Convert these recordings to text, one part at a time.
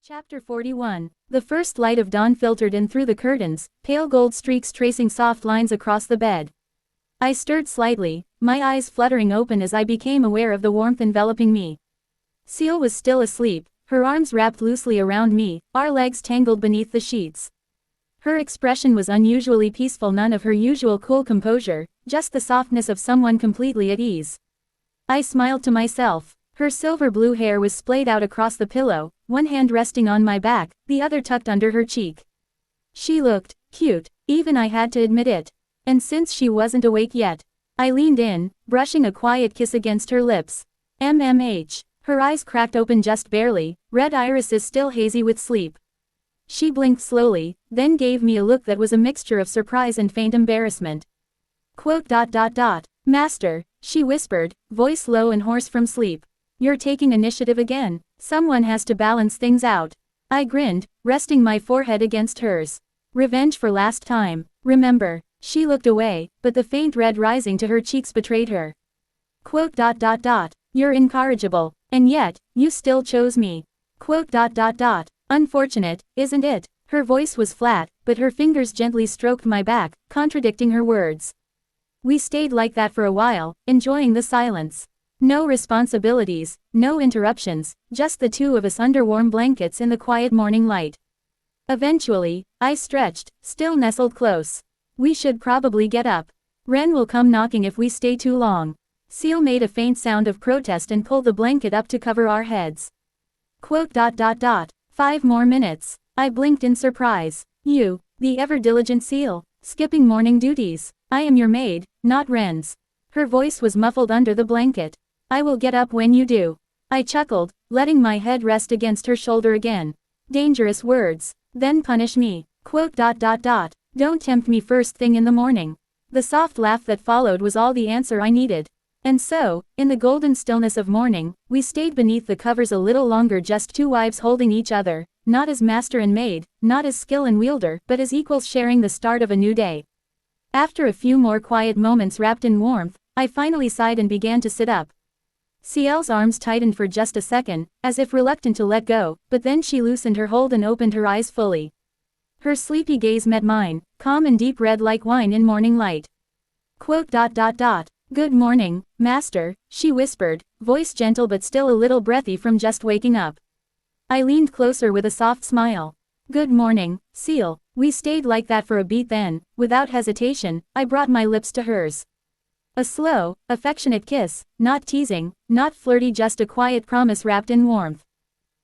Chapter 41. The first light of dawn filtered in through the curtains, pale gold streaks tracing soft lines across the bed. I stirred slightly, my eyes fluttering open as I became aware of the warmth enveloping me. Seal was still asleep, her arms wrapped loosely around me, our legs tangled beneath the sheets. Her expression was unusually peaceful, none of her usual cool composure, just the softness of someone completely at ease. I smiled to myself. Her silver blue hair was splayed out across the pillow, one hand resting on my back, the other tucked under her cheek. She looked cute, even I had to admit it. And since she wasn't awake yet, I leaned in, brushing a quiet kiss against her lips. MMH. Her eyes cracked open just barely, red irises still hazy with sleep. She blinked slowly, then gave me a look that was a mixture of surprise and faint embarrassment. Master, she whispered, voice low and hoarse from sleep. You're taking initiative again. Someone has to balance things out. I grinned, resting my forehead against hers. Revenge for last time, remember. She looked away, but the faint red rising to her cheeks betrayed her. You're incorrigible, and yet, you still chose me. Unfortunate, isn't it? Her voice was flat, but her fingers gently stroked my back, contradicting her words. We stayed like that for a while, enjoying the silence. No responsibilities, no interruptions, just the two of us under warm blankets in the quiet morning light. Eventually, I stretched, still nestled close. We should probably get up. Ren will come knocking if we stay too long. Seal made a faint sound of protest and pulled the blanket up to cover our heads. 5 more minutes. I blinked in surprise. You, the ever-diligent Seal, skipping morning duties. I am your maid, not Ren's. Her voice was muffled under the blanket. I will get up when you do. I chuckled, letting my head rest against her shoulder again. Dangerous words. Then punish me. Don't tempt me first thing in the morning. The soft laugh that followed was all the answer I needed. And so, in the golden stillness of morning, we stayed beneath the covers a little longer, just two wives holding each other, not as master and maid, not as skill and wielder, but as equals sharing the start of a new day. After a few more quiet moments wrapped in warmth, I finally sighed and began to sit up. Ciel's arms tightened for just a second, as if reluctant to let go, but then she loosened her hold and opened her eyes fully. Her sleepy gaze met mine, calm and deep red like wine in morning light. Good morning, master, she whispered, voice gentle but still a little breathy from just waking up. I leaned closer with a soft smile. Good morning, Ciel. We stayed like that for a beat, then, without hesitation, I brought my lips to hers. A slow, affectionate kiss, not teasing, not flirty, just a quiet promise wrapped in warmth.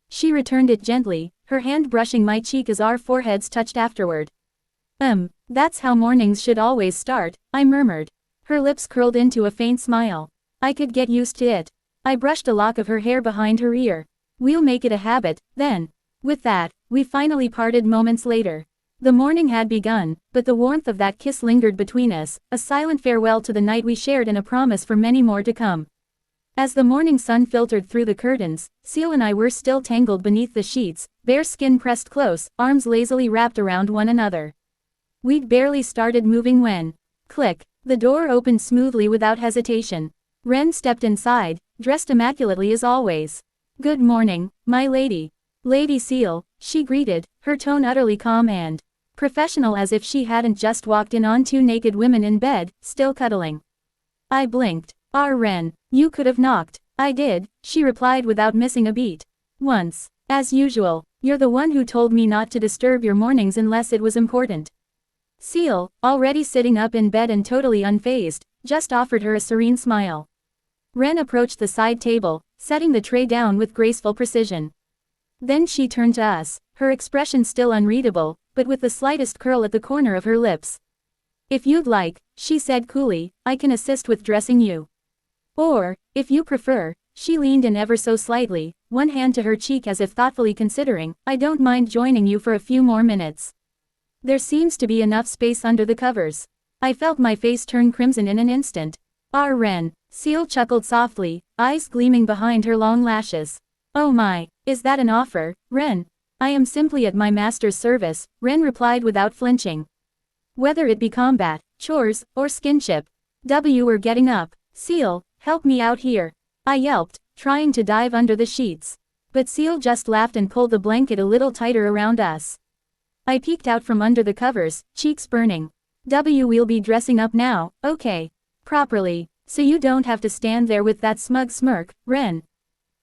She returned it gently, her hand brushing my cheek as our foreheads touched afterward. That's how mornings should always start, I murmured. Her lips curled into a faint smile. I could get used to it. I brushed a lock of her hair behind her ear. We'll make it a habit, then. With that, we finally parted moments later. The morning had begun, but the warmth of that kiss lingered between us, a silent farewell to the night we shared and a promise for many more to come. As the morning sun filtered through the curtains, Ciel and I were still tangled beneath the sheets, bare skin pressed close, arms lazily wrapped around one another. We'd barely started moving when, click, the door opened smoothly without hesitation. Ren stepped inside, dressed immaculately as always. Good morning, my lady. Lady Ciel, she greeted, her tone utterly calm and professional, as if she hadn't just walked in on two naked women in bed, still cuddling. I blinked. Ren, you could have knocked. I did, she replied without missing a beat. Once. As usual, you're the one who told me not to disturb your mornings unless it was important. Ciel, already sitting up in bed and totally unfazed, just offered her a serene smile. Ren approached the side table, setting the tray down with graceful precision. Then she turned to us, her expression still unreadable, but with the slightest curl at the corner of her lips. If you'd like, she said coolly, I can assist with dressing you. Or, if you prefer, she leaned in ever so slightly, one hand to her cheek as if thoughtfully considering, I don't mind joining you for a few more minutes. There seems to be enough space under the covers. I felt my face turn crimson in an instant. Ren, Ciel chuckled softly, eyes gleaming behind her long lashes. Oh my, is that an offer, Ren? I am simply at my master's service, Ren replied without flinching. Whether it be combat, chores, or skinship. We're getting up. Ciel, help me out here. I yelped, trying to dive under the sheets. But Seal just laughed and pulled the blanket a little tighter around us. I peeked out from under the covers, cheeks burning. We'll be dressing up now, okay. Properly. So you don't have to stand there with that smug smirk, Ren.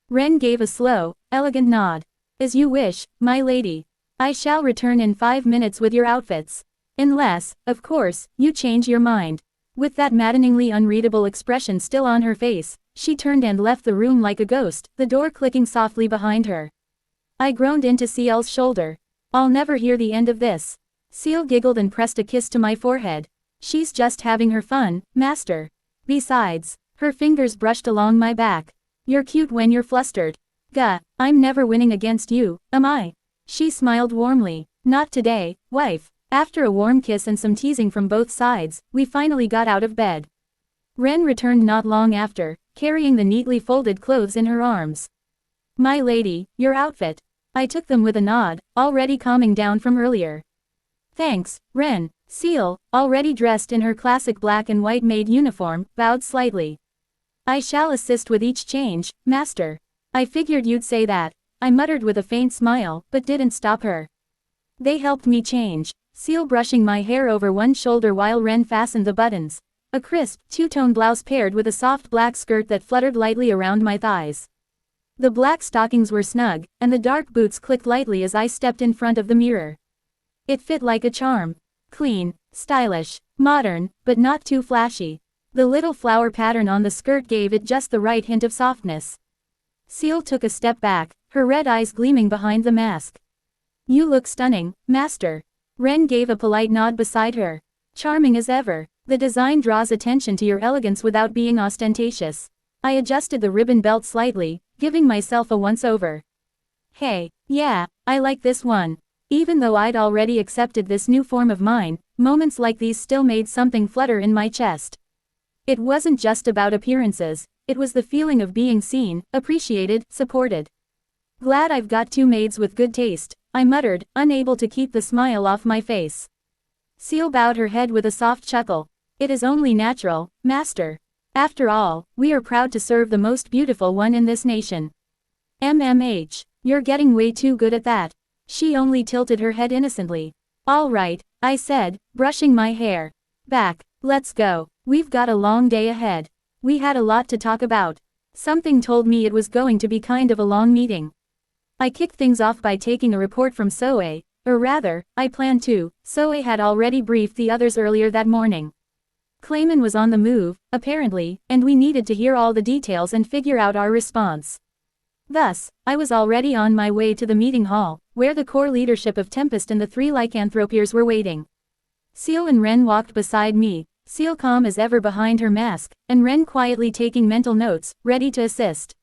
Ren gave a slow, elegant nod. As you wish, my lady. I shall return in 5 minutes with your outfits. Unless, of course, you change your mind. With that maddeningly unreadable expression still on her face, she turned and left the room like a ghost, the door clicking softly behind her. I groaned into Ciel's shoulder. I'll never hear the end of this. Ciel giggled and pressed a kiss to my forehead. She's just having her fun, master. Besides, her fingers brushed along my back. You're cute when you're flustered. Gah, I'm never winning against you, am I? She smiled warmly. Not today, wife. After a warm kiss and some teasing from both sides, we finally got out of bed. Ren returned not long after, carrying the neatly folded clothes in her arms. My lady, your outfit. I took them with a nod, already calming down from earlier. Thanks, Ren. Ciel, already dressed in her classic black and white maid uniform, bowed slightly. I shall assist with each change, master. I figured you'd say that, I muttered with a faint smile, but didn't stop her. They helped me change, Ciel brushing my hair over one shoulder while Ren fastened the buttons. A crisp, two-tone blouse paired with a soft black skirt that fluttered lightly around my thighs. The black stockings were snug, and the dark boots clicked lightly as I stepped in front of the mirror. It fit like a charm. Clean, stylish, modern, but not too flashy. The little flower pattern on the skirt gave it just the right hint of softness. Ciel took a step back, her red eyes gleaming behind the mask. You look stunning, master. Ren gave a polite nod beside her. Charming as ever. The design draws attention to your elegance without being ostentatious. I adjusted the ribbon belt slightly, giving myself a once-over. Hey, yeah, I like this one. Even though I'd already accepted this new form of mine, moments like these still made something flutter in my chest. It wasn't just about appearances, it was the feeling of being seen, appreciated, supported. Glad I've got two maids with good taste, I muttered, unable to keep the smile off my face. Ciel bowed her head with a soft chuckle. It is only natural, master. After all, we are proud to serve the most beautiful one in this nation. You're getting way too good at that. She only tilted her head innocently. All right, I said, brushing my hair back. Let's go. We've got a long day ahead. We had a lot to talk about. Something told me it was going to be kind of a long meeting. I kicked things off by taking a report from Soe, or rather, I planned to. Soe had already briefed the others earlier that morning. Clayman was on the move, apparently, and we needed to hear all the details and figure out our response. Thus, I was already on my way to the meeting hall, where the core leadership of Tempest and the 3 lycanthropiers were waiting. Ciel and Ren walked beside me, Ciel calm as ever behind her mask, and Ren quietly taking mental notes, ready to assist.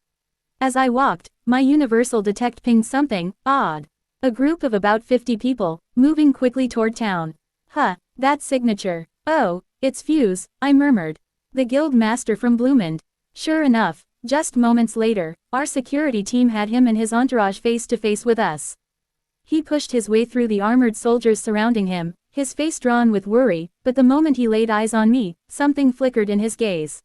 As I walked, my universal detect pinged something odd. A group of about 50 people, moving quickly toward town. Huh, that signature. Oh, it's Fuse, I murmured. The guild master from Bloomond. Sure enough, just moments later, our security team had him and his entourage face to face with us. He pushed his way through the armored soldiers surrounding him, his face drawn with worry, but the moment he laid eyes on me, something flickered in his gaze.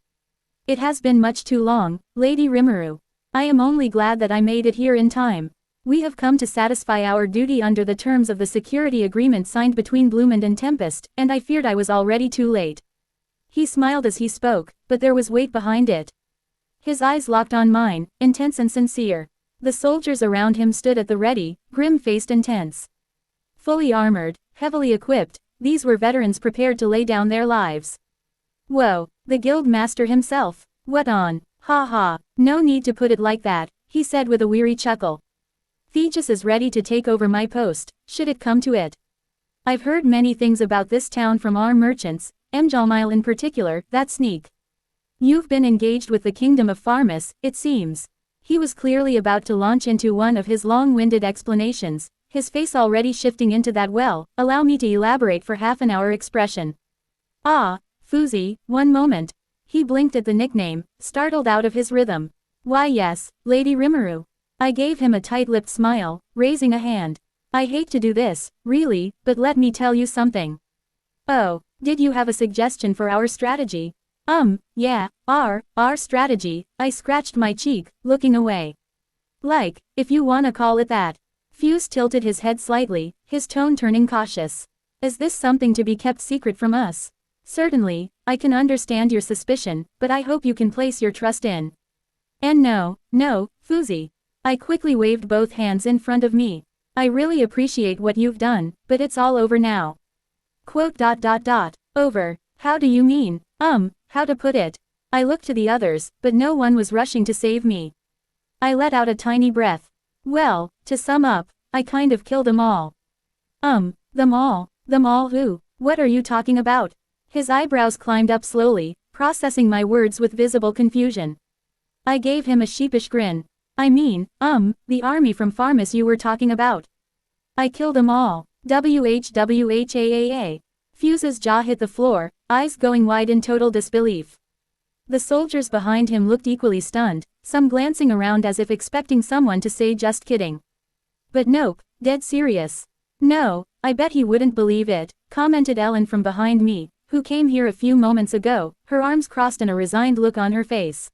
It has been much too long, Lady Rimuru. I am only glad that I made it here in time. We have come to satisfy our duty under the terms of the security agreement signed between Bloomond and Tempest, and I feared I was already too late. He smiled as he spoke, but there was weight behind it. His eyes locked on mine, intense and sincere. The soldiers around him stood at the ready, grim-faced and tense. Fully armored, heavily equipped, these were veterans prepared to lay down their lives. Whoa, the guild master himself. What on? Ha ha, no need to put it like that, he said with a weary chuckle. Thegus is ready to take over my post, should it come to it. I've heard many things about this town from our merchants, Mjalmile in particular, that sneak. You've been engaged with the kingdom of Farmus, it seems. He was clearly about to launch into one of his long-winded explanations, his face already shifting into that allow me to elaborate for half an hour expression. Ah, Fuzi, one moment. He blinked at the nickname, startled out of his rhythm. Why yes, Lady Rimuru. I gave him a tight-lipped smile, raising a hand. I hate to do this, really, but let me tell you something. Oh, did you have a suggestion for our strategy? Yeah, our strategy, I scratched my cheek, looking away. Like, if you wanna call it that. Fuse tilted his head slightly, his tone turning cautious. Is this something to be kept secret from us? Certainly, I can understand your suspicion, but I hope you can place your trust in. And no, Fuzi. I quickly waved both hands in front of me. I really appreciate what you've done, but it's all over now. Quote. Over. How do you mean? How to put it? I looked to the others, but no one was rushing to save me. I let out a tiny breath. Well, to sum up, I kind of killed them all. Them all? Them all who? What are you talking about? His eyebrows climbed up slowly, processing my words with visible confusion. I gave him a sheepish grin. I mean, the army from Farmus you were talking about. I killed them all. WHWHAAA. Fuse's jaw hit the floor, eyes going wide in total disbelief. The soldiers behind him looked equally stunned, some glancing around as if expecting someone to say just kidding. But nope, dead serious. No, I bet he wouldn't believe it, commented Ellen from behind me, who came here a few moments ago, her arms crossed and a resigned look on her face.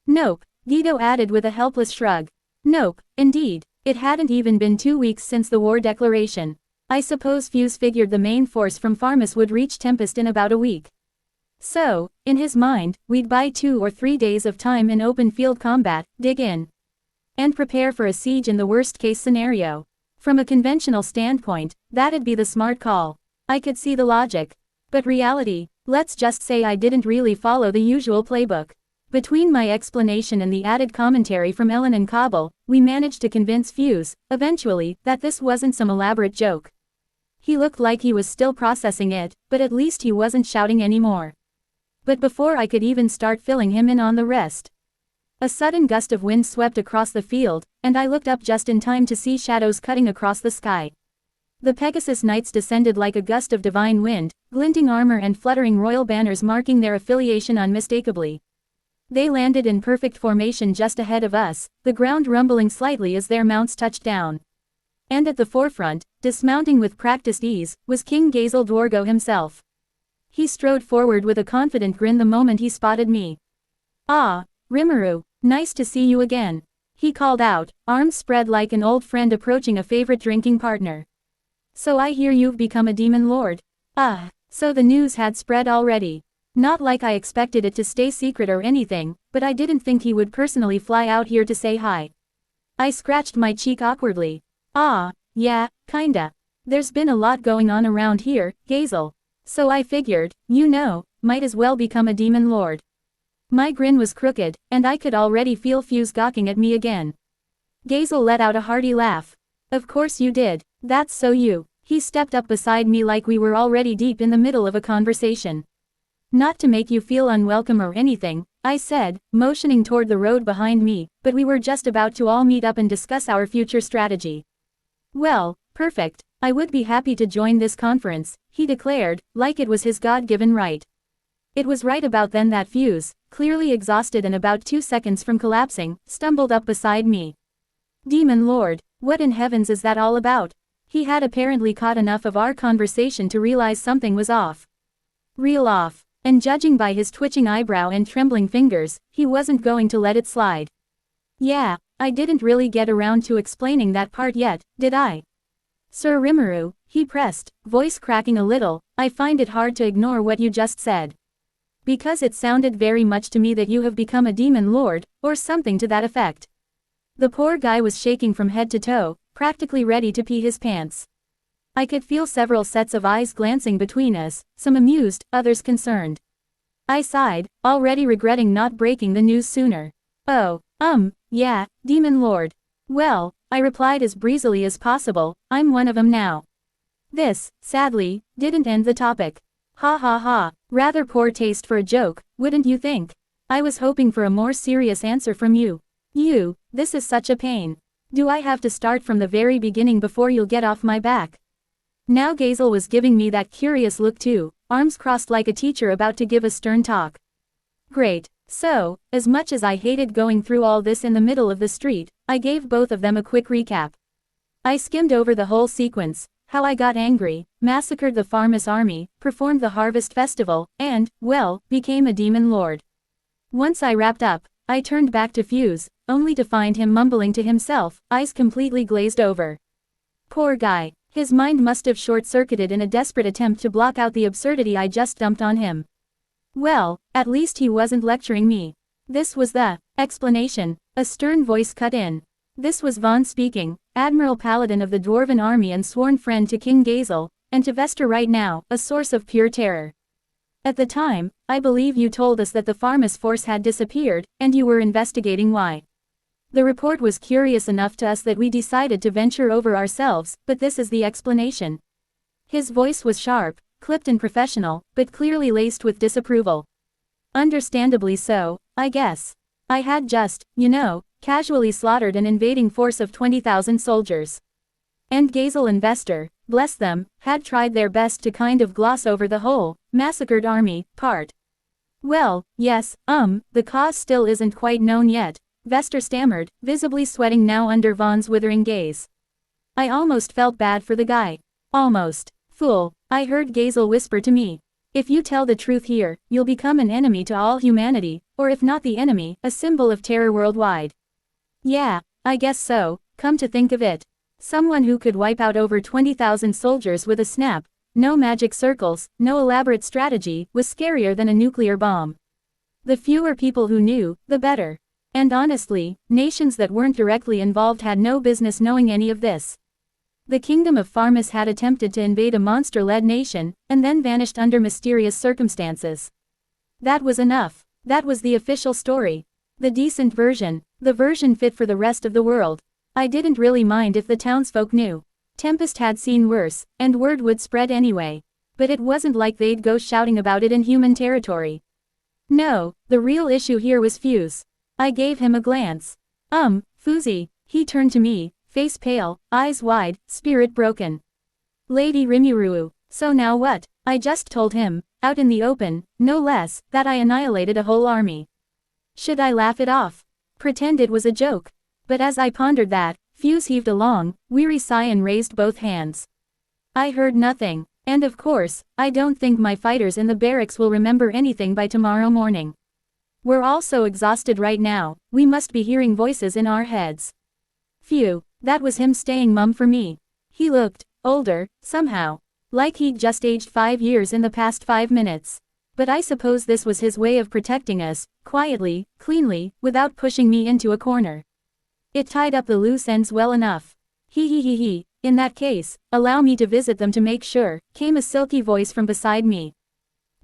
Nope, Guido added with a helpless shrug. Nope, indeed, it hadn't even been 2 weeks since the war declaration. I suppose Fuse figured the main force from Farmus would reach Tempest in about a week. So, in his mind, we'd buy 2 or 3 days of time in open field combat, dig in, and prepare for a siege in the worst case scenario. From a conventional standpoint, that'd be the smart call. I could see the logic. But reality, let's just say I didn't really follow the usual playbook. Between my explanation and the added commentary from Ellen and Kabul, we managed to convince Fuse, eventually, that this wasn't some elaborate joke. He looked like he was still processing it, but at least he wasn't shouting anymore. But before I could even start filling him in on the rest, a sudden gust of wind swept across the field, and I looked up just in time to see shadows cutting across the sky. The Pegasus Knights descended like a gust of divine wind, glinting armor and fluttering royal banners marking their affiliation unmistakably. They landed in perfect formation just ahead of us, the ground rumbling slightly as their mounts touched down. And at the forefront, dismounting with practiced ease, was King Gazel Dwargo himself. He strode forward with a confident grin the moment he spotted me. Ah, Rimuru, nice to see you again. He called out, arms spread like an old friend approaching a favorite drinking partner. So I hear you've become a demon lord. Ah, so the news had spread already. Not like I expected it to stay secret or anything, but I didn't think he would personally fly out here to say hi. I scratched my cheek awkwardly. Ah, yeah, kinda. There's been a lot going on around here, Gazel. So I figured, might as well become a demon lord. My grin was crooked, and I could already feel Fuse gawking at me again. Gazel let out a hearty laugh. Of course you did, that's so you. He stepped up beside me like we were already deep in the middle of a conversation. Not to make you feel unwelcome or anything, I said, motioning toward the road behind me, but we were just about to all meet up and discuss our future strategy. Well, perfect, I would be happy to join this conference, he declared, like it was his God-given right. It was right about then that Fuse, clearly exhausted and about 2 seconds from collapsing, stumbled up beside me. Demon Lord, what in heavens is that all about? He had apparently caught enough of our conversation to realize something was off. Real off, and judging by his twitching eyebrow and trembling fingers, he wasn't going to let it slide. Yeah, I didn't really get around to explaining that part yet, did I? Sir Rimuru, he pressed, voice cracking a little, I find it hard to ignore what you just said. Because it sounded very much to me that you have become a demon lord, or something to that effect. The poor guy was shaking from head to toe, practically ready to pee his pants. I could feel several sets of eyes glancing between us, some amused, others concerned. I sighed, already regretting not breaking the news sooner. Oh, yeah, demon lord. Well, I replied as breezily as possible, I'm one of 'em now. This, sadly, didn't end the topic. Ha ha ha, rather poor taste for a joke, wouldn't you think? I was hoping for a more serious answer from you. This is such a pain. Do I have to start from the very beginning before you'll get off my back? Now Gazel was giving me that curious look too, arms crossed like a teacher about to give a stern talk. Great. So, as much as I hated going through all this in the middle of the street, I gave both of them a quick recap. I skimmed over the whole sequence, how I got angry, massacred the Farmus army, performed the harvest festival, and, well, became a demon lord. Once I wrapped up, I turned back to Fuse, only to find him mumbling to himself, eyes completely glazed over. Poor guy. His mind must have short-circuited in a desperate attempt to block out the absurdity I just dumped on him. Well, at least he wasn't lecturing me. This was the explanation. A stern voice cut in. This was Vaughn speaking, Admiral Paladin of the Dwarven Army and sworn friend to King Gazel, and to Vester right now, a source of pure terror. At the time, I believe you told us that the Pharmas force had disappeared, and you were investigating why. The report was curious enough to us that we decided to venture over ourselves, but this is the explanation. His voice was sharp, clipped and professional, but clearly laced with disapproval. Understandably so, I guess. I had just, casually slaughtered an invading force of 20,000 soldiers. And Gazel and Vester, bless them, had tried their best to kind of gloss over the whole massacred army part. Well, yes, the cause still isn't quite known yet, Vester stammered, visibly sweating now under Vaughn's withering gaze. I almost felt bad for the guy. Almost. Fool, I heard Gazel whisper to me. If you tell the truth here, you'll become an enemy to all humanity, or if not the enemy, a symbol of terror worldwide. Yeah, I guess so, come to think of it. Someone who could wipe out over 20,000 soldiers with a snap, no magic circles, no elaborate strategy, was scarier than a nuclear bomb. The fewer people who knew, the better. And honestly, nations that weren't directly involved had no business knowing any of this. The Kingdom of Pharmas had attempted to invade a monster-led nation, and then vanished under mysterious circumstances. That was enough. That was the official story. The decent version. The version fit for the rest of the world. I didn't really mind if the townsfolk knew. Tempest had seen worse, and word would spread anyway. But it wasn't like they'd go shouting about it in human territory. No, the real issue here was Fuse. I gave him a glance. Fuzzy, he turned to me, face pale, eyes wide, spirit broken. Lady Rimuru, so now what? I just told him, out in the open, no less, that I annihilated a whole army. Should I laugh it off? Pretend it was a joke? But as I pondered that, Fuse heaved a long, weary sigh and raised both hands. I heard nothing, and of course, I don't think my fighters in the barracks will remember anything by tomorrow morning. We're all so exhausted right now, we must be hearing voices in our heads. Phew, that was him staying mum for me. He looked older, somehow. Like he'd just aged 5 years in the past 5 minutes. But I suppose this was his way of protecting us, quietly, cleanly, without pushing me into a corner. It tied up the loose ends well enough. He. In that case, allow me to visit them to make sure, came a silky voice from beside me.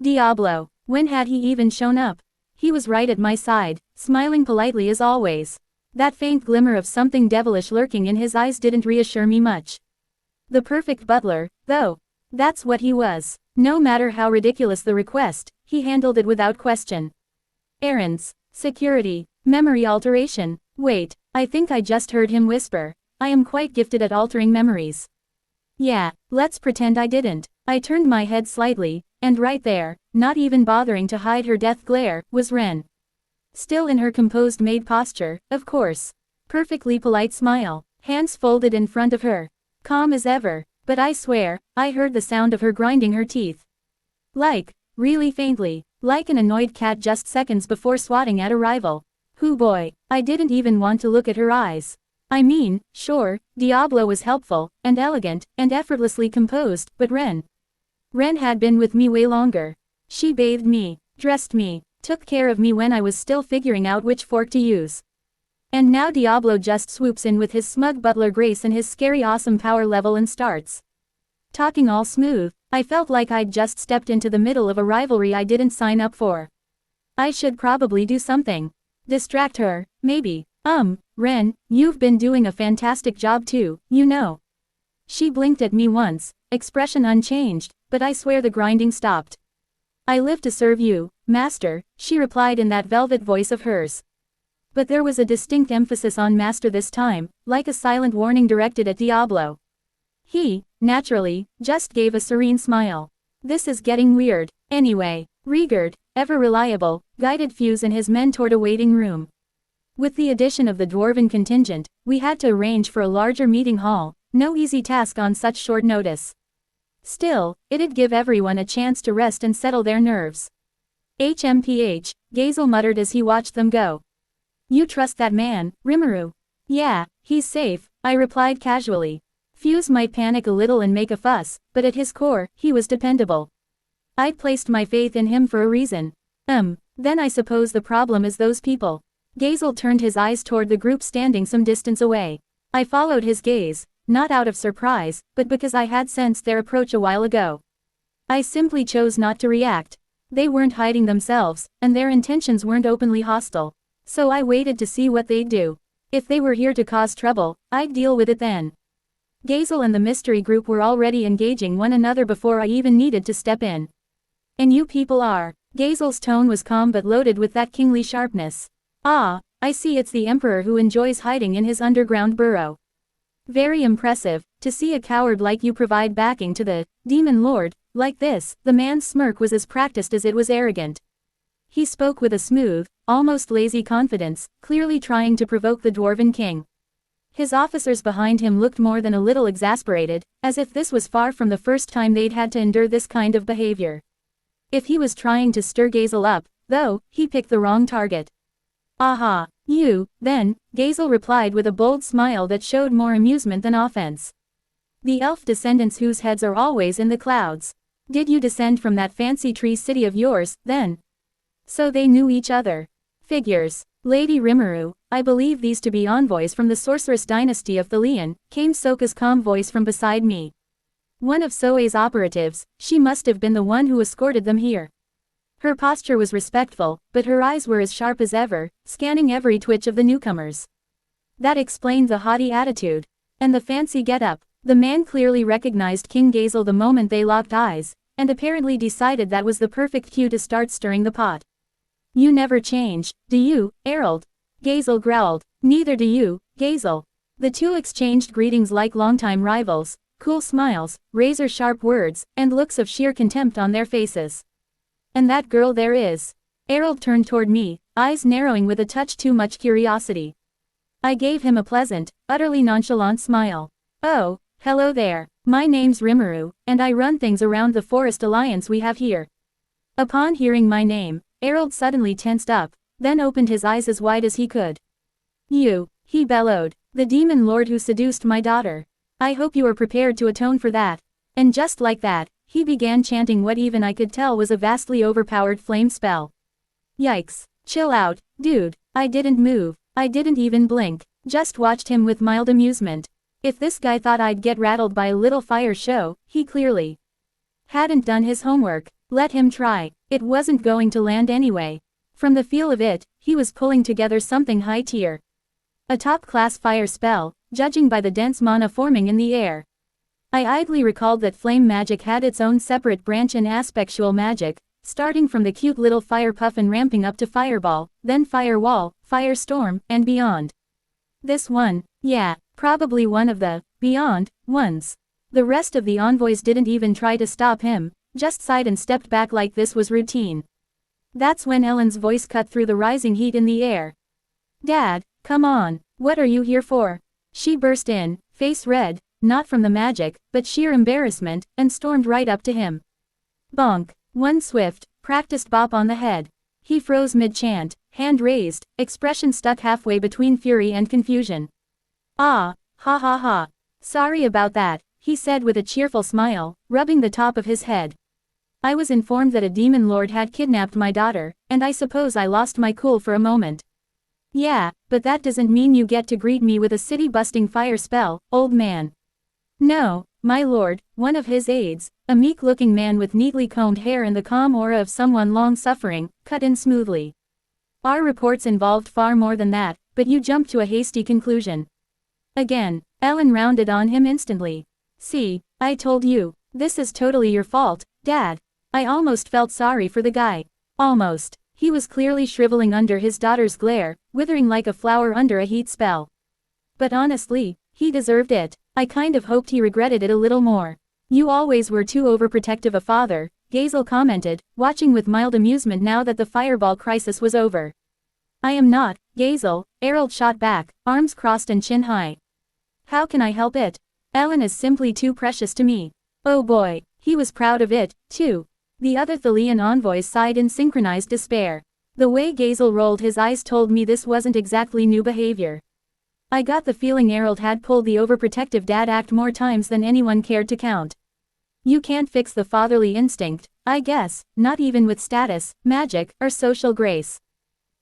Diablo, when had he even shown up? He was right at my side, smiling politely as always. That faint glimmer of something devilish lurking in his eyes didn't reassure me much. The perfect butler, though. That's what he was. No matter how ridiculous the request, he handled it without question. Errands, security, memory alteration. Wait, I think I just heard him whisper. I am quite gifted at altering memories. Yeah, let's pretend I didn't. I turned my head slightly, and right there, not even bothering to hide her death glare, was Ren. Still in her composed maid posture, of course. Perfectly polite smile, hands folded in front of her. Calm as ever, but I swear, I heard the sound of her grinding her teeth. Really faintly, like an annoyed cat just seconds before swatting at a rival. Hoo boy, I didn't even want to look at her eyes. I mean, sure, Diablo was helpful, and elegant, and effortlessly composed, but Ren had been with me way longer. She bathed me, dressed me, took care of me when I was still figuring out which fork to use. And now Diablo just swoops in with his smug butler grace and his scary awesome power level and starts talking all smooth. I felt like I'd just stepped into the middle of a rivalry I didn't sign up for. I should probably do something. Distract her, maybe. Ren, you've been doing a fantastic job too, you know. She blinked at me once, expression unchanged, but I swear the grinding stopped. I live to serve you, master, she replied in that velvet voice of hers. But there was a distinct emphasis on master this time, like a silent warning directed at Diablo. He, naturally, just gave a serene smile. This is getting weird. Anyway, Rigurd, ever reliable, guided Fuse and his men toward a waiting room. With the addition of the dwarven contingent, we had to arrange for a larger meeting hall, no easy task on such short notice. Still, it'd give everyone a chance to rest and settle their nerves. HMPH, Gazel muttered as he watched them go. You trust that man, Rimuru? Yeah, he's safe, I replied casually. Fuse might panic a little and make a fuss, but at his core, he was dependable. I'd placed my faith in him for a reason. Then I suppose the problem is those people. Gazel turned his eyes toward the group standing some distance away. I followed his gaze, not out of surprise, but because I had sensed their approach a while ago. I simply chose not to react. They weren't hiding themselves, and their intentions weren't openly hostile. So I waited to see what they'd do. If they were here to cause trouble, I'd deal with it then. Gazel and the mystery group were already engaging one another before I even needed to step in. And you people are. Gazel's tone was calm but loaded with that kingly sharpness. Ah, I see, it's the Emperor who enjoys hiding in his underground burrow. Very impressive, to see a coward like you provide backing to the Demon Lord, like this. The man's smirk was as practiced as it was arrogant. He spoke with a smooth, almost lazy confidence, clearly trying to provoke the Dwarven King. His officers behind him looked more than a little exasperated, as if this was far from the first time they'd had to endure this kind of behavior. If he was trying to stir Gazel up, though, he picked the wrong target. Aha, you, then, Gazel replied with a bold smile that showed more amusement than offense. The elf descendants whose heads are always in the clouds. Did you descend from that fancy tree city of yours, then? So they knew each other. Figures. Lady Rimuru, I believe these to be envoys from the sorceress dynasty of Thalian, came Soka's calm voice from beside me. One of Soe's operatives, she must have been the one who escorted them here. Her posture was respectful, but her eyes were as sharp as ever, scanning every twitch of the newcomers. That explained the haughty attitude. And the fancy get-up. The man clearly recognized King Gazel the moment they locked eyes, and apparently decided that was the perfect cue to start stirring the pot. You never change, do you, Errol? Gazel growled. Neither do you, Gazel. The two exchanged greetings like longtime rivals, cool smiles, razor-sharp words, and looks of sheer contempt on their faces. And that girl there is. Errol turned toward me, eyes narrowing with a touch too much curiosity. I gave him a pleasant, utterly nonchalant smile. Oh, hello there. My name's Rimuru, and I run things around the Forest Alliance we have here. Upon hearing my name, Errol suddenly tensed up, then opened his eyes as wide as he could. You, he bellowed, the demon lord who seduced my daughter. I hope you are prepared to atone for that. And just like that, he began chanting what even I could tell was a vastly overpowered flame spell. Yikes. Chill out, dude. I didn't move. I didn't even blink. Just watched him with mild amusement. If this guy thought I'd get rattled by a little fire show, he clearly hadn't done his homework. Let him try. It wasn't going to land anyway. From the feel of it, he was pulling together something high tier. A top-class fire spell, judging by the dense mana forming in the air. I idly recalled that flame magic had its own separate branch in aspectual magic, starting from the cute little fire puff and ramping up to fireball, then firewall, firestorm, and beyond. This one, yeah, probably one of the beyond ones. The rest of the envoys didn't even try to stop him, just sighed and stepped back like this was routine. That's when Ellen's voice cut through the rising heat in the air. Dad, come on, what are you here for? She burst in, face red, not from the magic, but sheer embarrassment, and stormed right up to him. Bonk, one swift, practiced bop on the head. He froze mid-chant, hand raised, expression stuck halfway between fury and confusion. Ah, ha ha ha. Sorry about that, he said with a cheerful smile, rubbing the top of his head. I was informed that a demon lord had kidnapped my daughter, and I suppose I lost my cool for a moment. Yeah, but that doesn't mean you get to greet me with a city-busting fire spell, old man. No, my lord, one of his aides, a meek-looking man with neatly combed hair and the calm aura of someone long-suffering, cut in smoothly. Our reports involved far more than that, but you jumped to a hasty conclusion. Again, Ellen rounded on him instantly. See, I told you, this is totally your fault, Dad. I almost felt sorry for the guy. Almost. He was clearly shriveling under his daughter's glare, withering like a flower under a heat spell. But honestly, he deserved it. I kind of hoped he regretted it a little more. You always were too overprotective a father, Gazel commented, watching with mild amusement now that the fireball crisis was over. I am not, Gazel, Errol shot back, arms crossed and chin high. How can I help it? Ellen is simply too precious to me. Oh boy, he was proud of it, too. The other Thalian envoys sighed in synchronized despair. The way Gazel rolled his eyes told me this wasn't exactly new behavior. I got the feeling Errol had pulled the overprotective dad act more times than anyone cared to count. You can't fix the fatherly instinct, I guess, not even with status, magic, or social grace.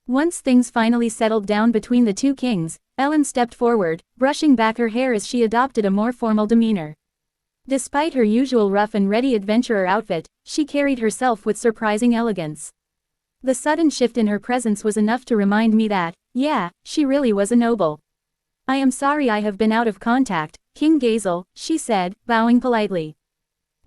Once things finally settled down between the two kings, Ellen stepped forward, brushing back her hair as she adopted a more formal demeanor. Despite her usual rough and ready adventurer outfit, she carried herself with surprising elegance. The sudden shift in her presence was enough to remind me that, yeah, she really was a noble. I am sorry I have been out of contact, King Gazel, she said, bowing politely.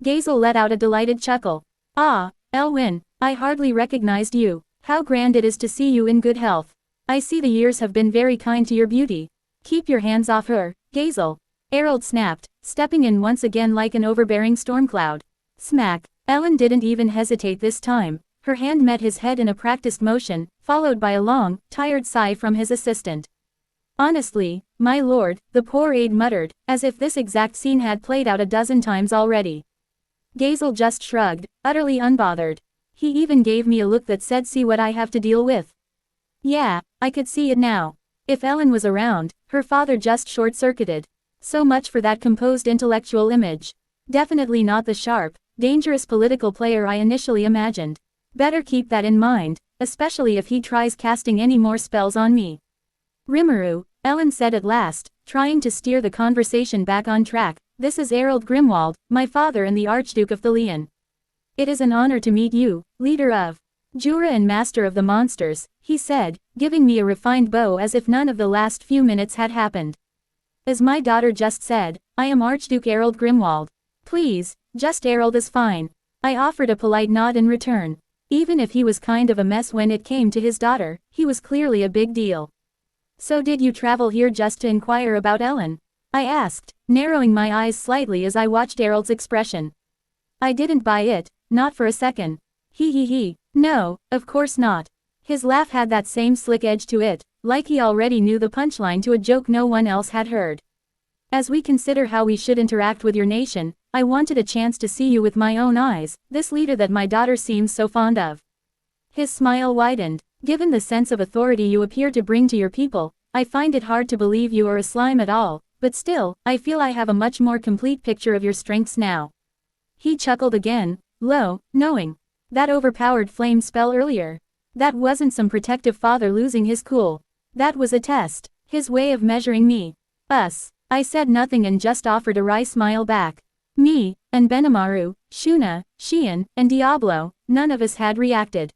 Gazel let out a delighted chuckle. Ah, Elwyn, I hardly recognized you. How grand it is to see you in good health. I see the years have been very kind to your beauty. Keep your hands off her, Gazel. Errol snapped, stepping in once again like an overbearing storm cloud. Smack. Ellen didn't even hesitate this time. Her hand met his head in a practiced motion, followed by a long, tired sigh from his assistant. Honestly, my lord, the poor aide muttered, as if this exact scene had played out a dozen times already. Gazel just shrugged, utterly unbothered. He even gave me a look that said, see what I have to deal with. Yeah, I could see it now. If Ellen was around, her father just short-circuited. So much for that composed intellectual image. Definitely not the sharp, dangerous political player I initially imagined. Better keep that in mind, especially if he tries casting any more spells on me. Rimuru, Ellen said at last, trying to steer the conversation back on track, this is Errol Grimwald, my father and the Archduke of Thalion. It is an honor to meet you, leader of Jura and master of the monsters, he said, giving me a refined bow as if none of the last few minutes had happened. As my daughter just said, I am Archduke Errol Grimwald. Please, just Errol is fine. I offered a polite nod in return. Even if he was kind of a mess when it came to his daughter, he was clearly a big deal. So did you travel here just to inquire about Ellen? I asked, narrowing my eyes slightly as I watched Errol's expression. I didn't buy it, not for a second. He. No, of course not. His laugh had that same slick edge to it, like he already knew the punchline to a joke no one else had heard. As we consider how we should interact with your nation, I wanted a chance to see you with my own eyes, this leader that my daughter seems so fond of. His smile widened. Given the sense of authority you appear to bring to your people, I find it hard to believe you are a slime at all, but still, I feel I have a much more complete picture of your strengths now. He chuckled again, low, knowing. That overpowered flame spell earlier. That wasn't some protective father losing his cool. That was a test, his way of measuring me. Us. I said nothing and just offered a wry smile back. Me, and Benimaru, Shuna, Xian, and Diablo, none of us had reacted.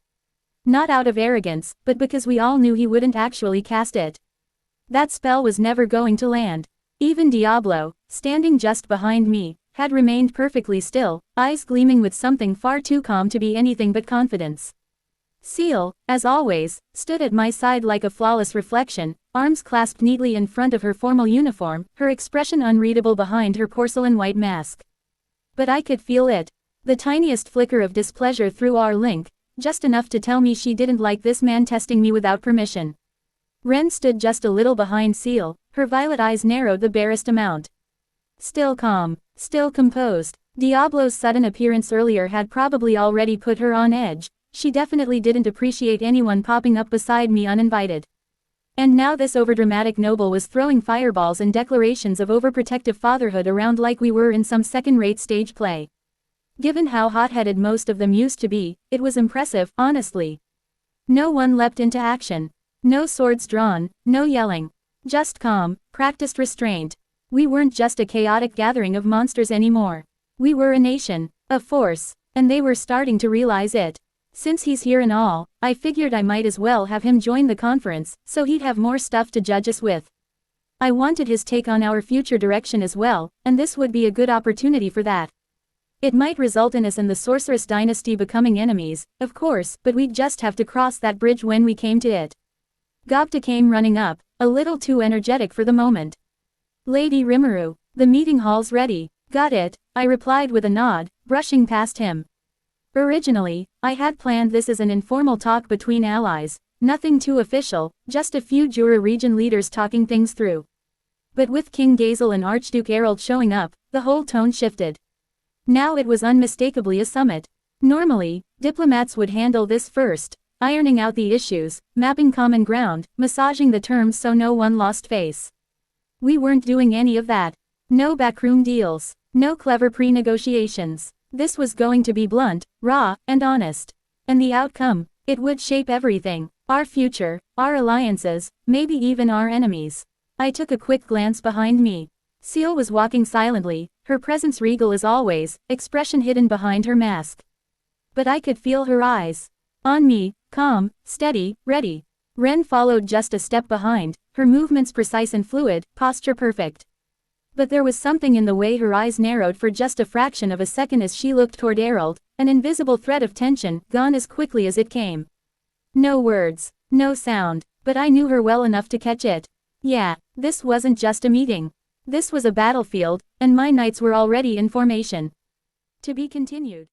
Not out of arrogance, but because we all knew he wouldn't actually cast it. That spell was never going to land. Even Diablo, standing just behind me, had remained perfectly still, eyes gleaming with something far too calm to be anything but confidence. Seal, as always, stood at my side like a flawless reflection, arms clasped neatly in front of her formal uniform, her expression unreadable behind her porcelain white mask. But I could feel it. The tiniest flicker of displeasure through our link, just enough to tell me she didn't like this man testing me without permission. Ren stood just a little behind Seal, her violet eyes narrowed the barest amount. Still calm, still composed. Diablo's sudden appearance earlier had probably already put her on edge. She definitely didn't appreciate anyone popping up beside me uninvited. And now this overdramatic noble was throwing fireballs and declarations of overprotective fatherhood around like we were in some second-rate stage play. Given how hot-headed most of them used to be, it was impressive, honestly. No one leapt into action. No swords drawn, no yelling. Just calm, practiced restraint. We weren't just a chaotic gathering of monsters anymore. We were a nation, a force, and they were starting to realize it. Since he's here and all, I figured I might as well have him join the conference, so he'd have more stuff to judge us with. I wanted his take on our future direction as well, and this would be a good opportunity for that. It might result in us and the Sorceress Dynasty becoming enemies, of course, but we'd just have to cross that bridge when we came to it. Gobta came running up, a little too energetic for the moment. Lady Rimuru, the meeting hall's ready. Got it, I replied with a nod, brushing past him. Originally, I had planned this as an informal talk between allies, nothing too official, just a few Jura region leaders talking things through. But with King Gazel and Archduke Errol showing up, the whole tone shifted. Now it was unmistakably a summit. Normally, diplomats would handle this first, ironing out the issues, mapping common ground, massaging the terms so no one lost face. We weren't doing any of that. No backroom deals. No clever pre-negotiations. This was going to be blunt, raw, and honest. And the outcome, it would shape everything. Our future, our alliances, maybe even our enemies. I took a quick glance behind me. Seal was walking silently, her presence regal as always, expression hidden behind her mask. But I could feel her eyes. On me, calm, steady, ready. Ren followed just a step behind, her movements precise and fluid, posture perfect. But there was something in the way her eyes narrowed for just a fraction of a second as she looked toward Errol, an invisible thread of tension, gone as quickly as it came. No words, no sound, but I knew her well enough to catch it. Yeah, this wasn't just a meeting. This was a battlefield, and my knights were already in formation. To be continued.